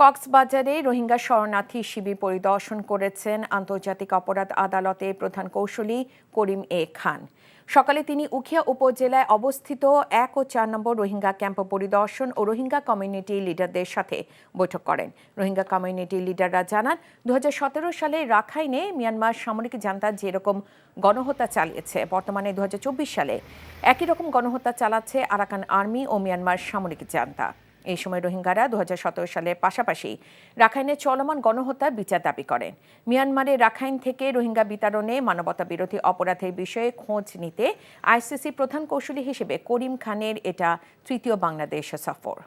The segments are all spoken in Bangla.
কক্সবাজারে রোহিঙ্গা শরণার্থী শিবির পরিদর্শন করেছেন আন্তর্জাতিক অপরাধ আদালতের প্রধান কৌঁসুলি করিম এ খান। সকালে তিনি উখিয়া উপজেলায় অবস্থিত ১ ও ৪ নম্বর রোহিঙ্গা ক্যাম্প পরিদর্শন ও রোহিঙ্গা কমিউনিটি লিডারদের সাথে বৈঠক করেন। রোহিঙ্গা কমিউনিটি লিডাররা জানান, ২০১৭ সালে রাখাইনে মিয়ানমার সামরিক জান্তা যেরকম গণহত্যা চালিয়েছে, বর্তমানে ২০২৪ সালে একই রকম গণহত্যা চালাচ্ছে আরাকান আর্মি ও মিয়ানমার সামরিক জান্তা। এই সময় রোহিঙ্গারা ২০১৭ সালের পাশাপাশি রাখাইনের চলমান গণহত্যার বিচার দাবি করেন। মিয়ানমারের রাখাইন থেকে রোহিঙ্গা বিতাড়নে মানবতা বিরোধী অপরাধের বিষয়ে খোঁজ নিতে আইসিসি প্রধান কৌঁসুলি হিসেবে করিম খানের এটা তৃতীয় বাংলাদেশ সফর।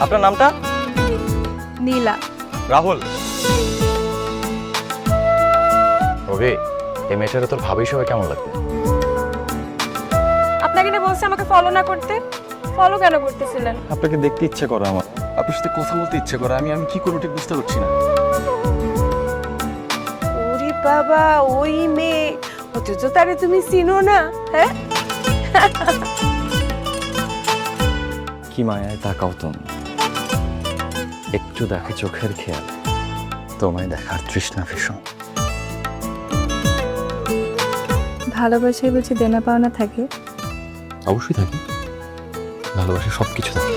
আপনার নামটা? নীলা। রাহুল। রবি, এই মেয়েটারে তোর ভাবি সবাই কেমন লাগবে? আপনাকে না বলছে আমাকে ফলো না করতে? ফলো কেন করতেছিলেন? আপনাকে দেখতে ইচ্ছে করে আমার, আপনার সাথে কথা বলতে ইচ্ছে করে। আমি কি করবো ঠিক বুঝতে পারছি না। ওরে বাবা, ওই মেয়ে, অথচ তারে তুমি চিনো না? হ্যাঁ, কি মায়ায় তাকাও তুমি, একটু দেখে চোখের খেয়াল, তোমায় দেখার তৃষ্ণা ভীষণ। ভালোবাসায় বুঝি দেনা পাওনা থাকে? অবশ্যই থাকি, ভালোবাসা সবকিছু থাকে।